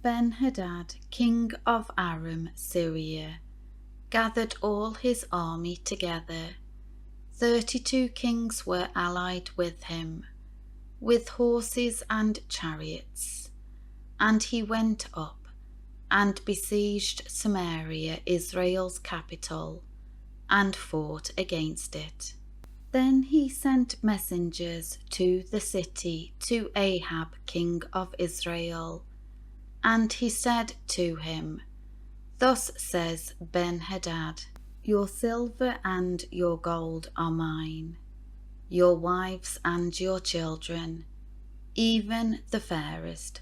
Ben-Hadad, king of Aram, Syria, gathered all his army together. 32 kings were allied with him, with horses and chariots. And he went up and besieged Samaria, Israel's capital, and fought against it. Then he sent messengers to the city to Ahab, king of Israel, and he said to him, "Thus says Ben-Hadad, your silver and your gold are mine, your wives and your children, even the fairest,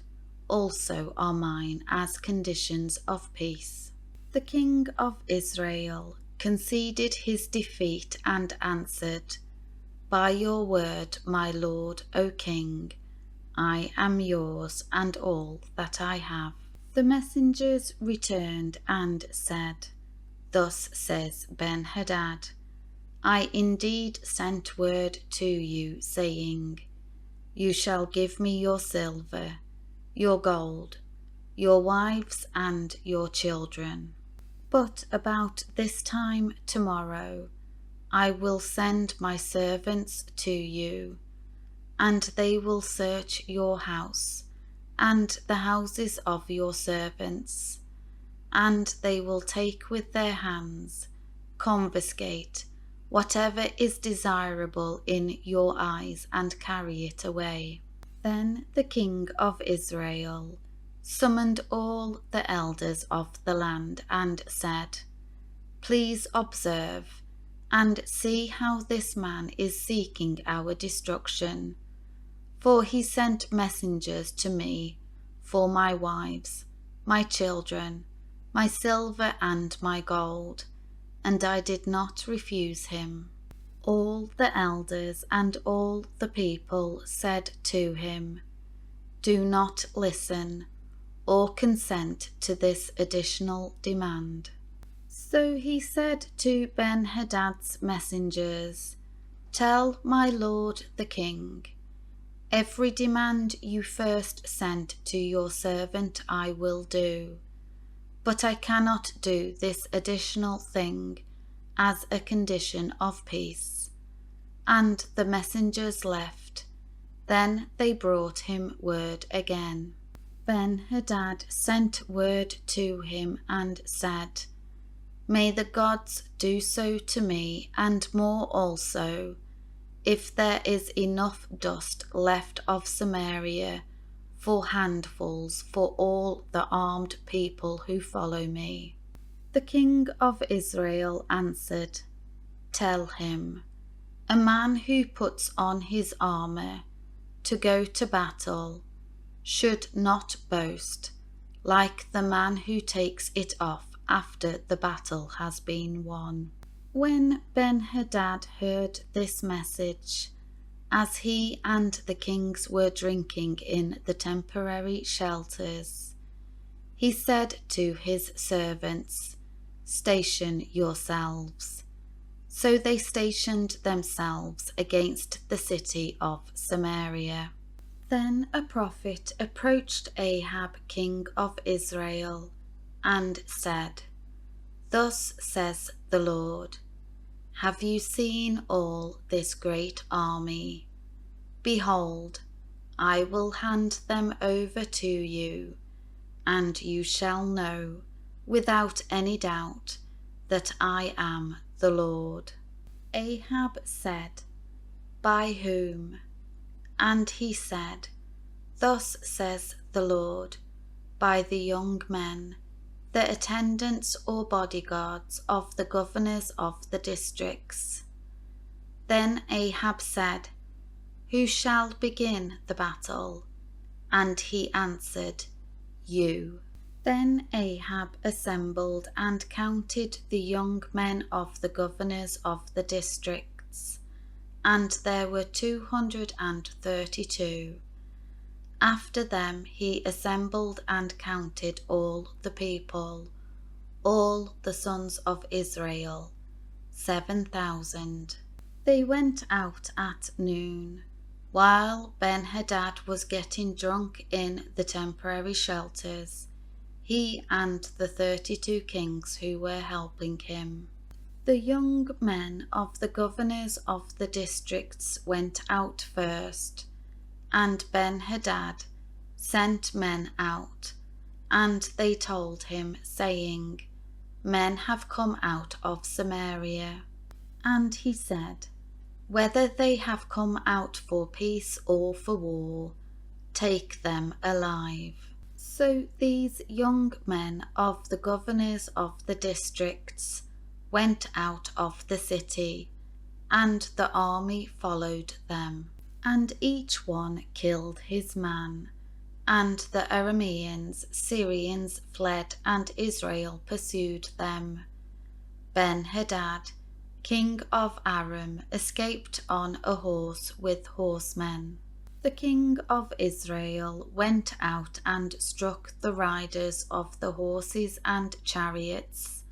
also are mine as conditions of peace." The king of Israel conceded his defeat and answered, "By your word, my lord, O king, I am yours and all that I have." The messengers returned and said, "Thus says Ben-Hadad, I indeed sent word to you, saying, you shall give me your silver, your gold, your wives and your children. But about this time tomorrow I will send my servants to you, and they will search your house and the houses of your servants, and they will take with their hands, confiscate whatever is desirable in your eyes, and carry it away." Then the king of Israel summoned all the elders of the land and said, "Please observe and see how this man is seeking our destruction. For he sent messengers to me for my wives, my children, my silver and my gold, and I did not refuse him." All the elders and all the people said to him, "Do not listen or consent to this additional demand." So he said to Ben-Hadad's messengers, "Tell my lord the king, every demand you first sent to your servant I will do, but I cannot do this additional thing as a condition of peace." And the messengers left. Then they brought him word again. Ben-Hadad sent word to him and said, "May the gods do so to me, and more also, if there is enough dust left of Samaria for handfuls for all the armed people who follow me." The king of Israel answered, "Tell him, a man who puts on his armor to go to battle should not boast like the man who takes it off after the battle has been won." When Ben-Hadad heard this message, as he and the kings were drinking in the temporary shelters, he said to his servants, "Station yourselves." So they stationed themselves against the city of Samaria. Then a prophet approached Ahab, king of Israel, and said, "Thus says the Lord, have you seen all this great army? Behold, I will hand them over to you, and you shall know without any doubt that I am the Lord." Ahab said, "By whom?" And he said, "Thus says the Lord, by the young men, the attendants or bodyguards of the governors of the districts." Then Ahab said, "Who shall begin the battle?" And he answered, "You." Then Ahab assembled and counted the young men of the governors of the districts, and there were 232. After them he assembled and counted all the people, all the sons of Israel, 7,000. They went out at noon, While Ben-Hadad was getting drunk in the temporary shelters, he and the 32 kings who were helping him. The young men of the governors of the districts went out first, and Ben-Hadad sent men out, and they told him, saying, Men have come out of Samaria. And he said, Whether they have come out for peace or for war, take them alive. So these young men of the governors of the districts went out of the city, and the army followed them. And each one killed his man. And the Arameans, Syrians fled, and Israel pursued them. Ben-Hadad, king of Aram, escaped on a horse with horsemen. The king of Israel went out and struck the riders of the horses and chariots,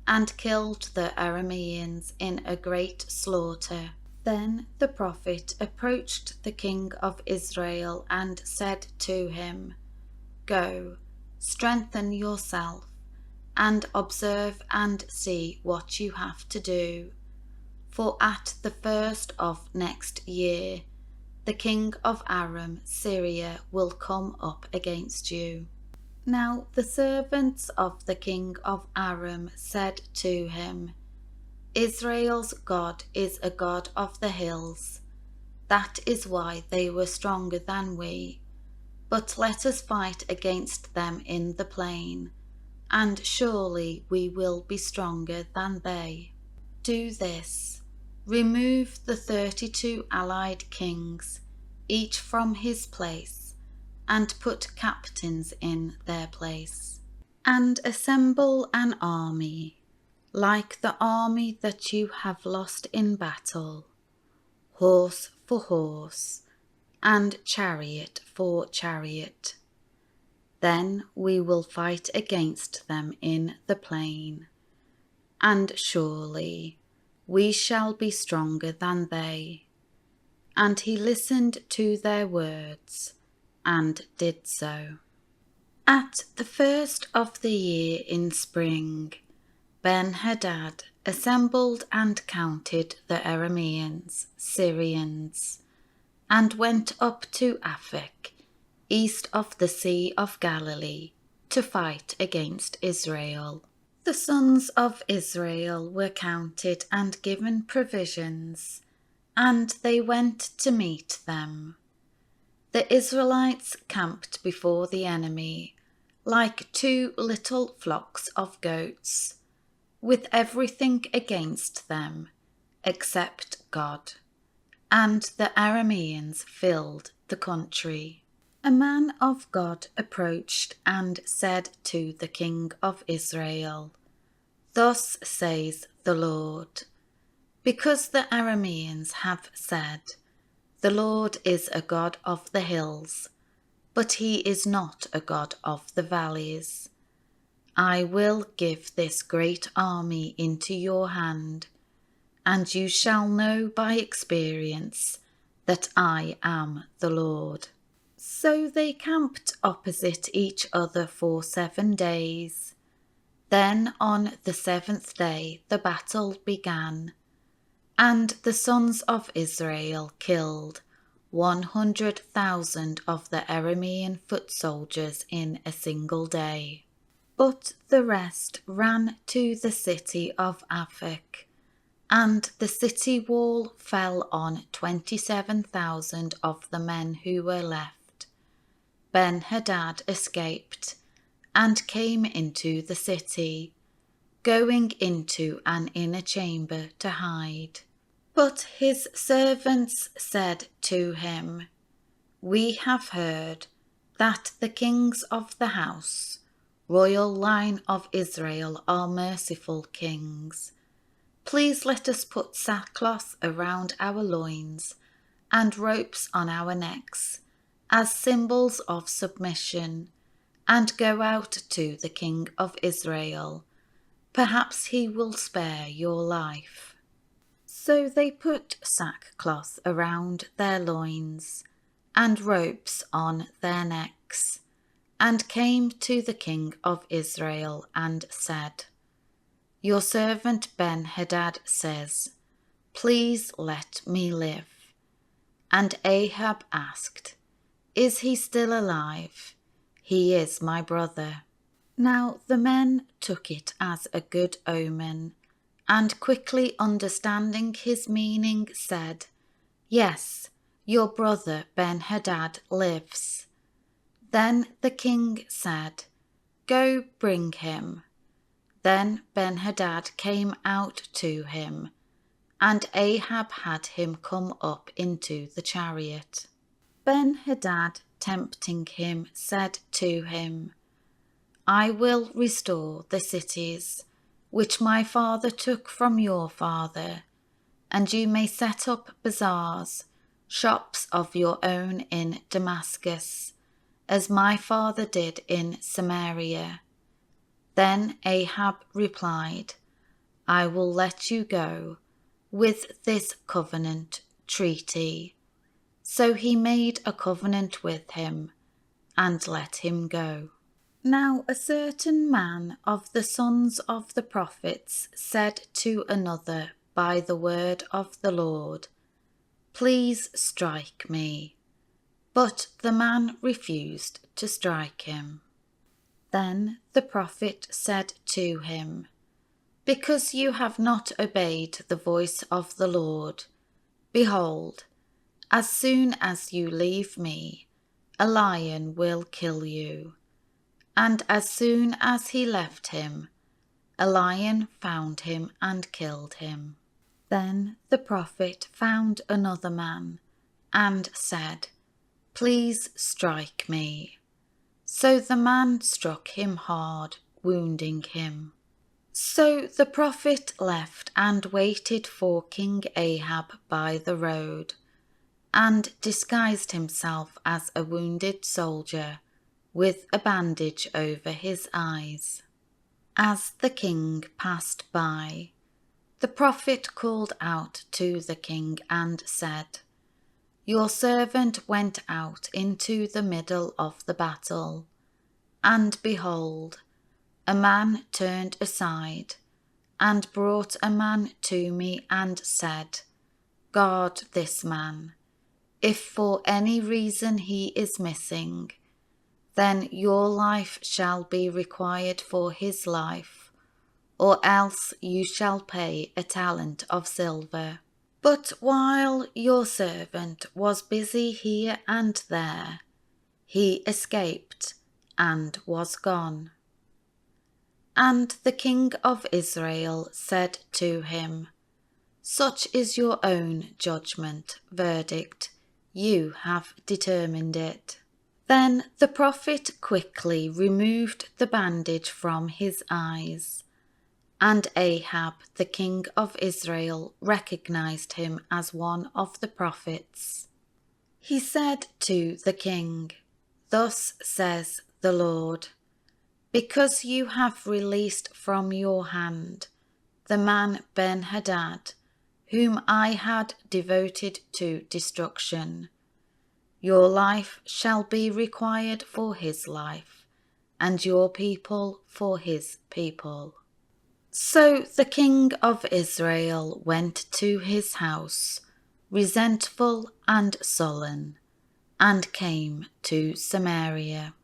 and killed the Arameans in a great slaughter. Then the prophet approached the king of Israel and said to him, Go, strengthen yourself, and observe and see what you have to do. For at the first of next year, the king of Aram, Syria, will come up against you. Now the servants of the king of Aram said to him, Israel's God is a God of the hills. That is why they were stronger than we. But let us fight against them in the plain, and surely we will be stronger than they. Do this. Remove the 32 allied kings, each from his place, and put captains in their place. And assemble an army, like the army that you have lost in battle, horse for horse, and chariot for chariot. Then we will fight against them in the plain, and surely we shall be stronger than they. And he listened to their words, and did so. At the first of the year in spring, Ben-Hadad assembled and counted the Arameans, Syrians, and went up to Aphek, east of the Sea of Galilee, to fight against Israel. The sons of Israel were counted and given provisions, and they went to meet them. The Israelites camped before the enemy, like 2 little flocks of goats, with everything against them, except God. And the Arameans filled the country. A man of God approached and said to the king of Israel, Thus says the Lord, because the Arameans have said, The Lord is a God of the hills, but he is not a God of the valleys. I will give this great army into your hand, and you shall know by experience that I am the Lord. So they camped opposite each other for 7 days. Then on the 7th day the battle began, and the sons of Israel killed 100,000 of the Aramean foot soldiers in a single day. But the rest ran to the city of Aphek, and the city wall fell on 27,000 of the men who were left. Ben-Hadad escaped and came into the city, going into an inner chamber to hide. But his servants said to him, We have heard that the kings of the house, royal line of Israel, are merciful kings. Please let us put sackcloth around our loins and ropes on our necks as symbols of submission, and go out to the king of Israel. Perhaps he will spare your life. So they put sackcloth around their loins and ropes on their necks, and came to the king of Israel and said, Your servant Ben-Hadad says, Please let me live. And Ahab asked, Is he still alive? He is my brother. Now the men took it as a good omen, and quickly understanding his meaning said, Yes, your brother Ben-Hadad lives. Then the king said, Go bring him. Then Ben-Hadad came out to him, and Ahab had him come up into the chariot. Ben-Hadad, tempting him, said to him, I will restore the cities which my father took from your father, and you may set up bazaars, shops of your own in Damascus, as my father did in Samaria. Then Ahab replied, I will let you go with this covenant treaty. So he made a covenant with him and let him go. Now a certain man of the sons of the prophets said to another by the word of the Lord, Please strike me. But the man refused to strike him. Then the prophet said to him, Because you have not obeyed the voice of the Lord, behold, as soon as you leave me, a lion will kill you. And as soon as he left him, a lion found him and killed him. Then the prophet found another man and said, Please strike me. So the man struck him hard, wounding him. So the prophet left and waited for King Ahab by the road, and disguised himself as a wounded soldier, with a bandage over his eyes. As the king passed by, the prophet called out to the king and said, Your servant went out into the middle of the battle, and behold, a man turned aside, and brought a man to me and said, Guard this man. If for any reason he is missing, then your life shall be required for his life, or else you shall pay a talent of silver. But while your servant was busy here and there, he escaped and was gone. And the king of Israel said to him, Such is your own verdict, you have determined it. Then the prophet quickly removed the bandage from his eyes, and Ahab, the king of Israel, recognized him as one of the prophets. He said to the king, Thus says the Lord, Because you have released from your hand the man Ben-Hadad, whom I had devoted to destruction, your life shall be required for his life, and your people for his people. So the king of Israel went to his house, resentful and sullen, and came to Samaria.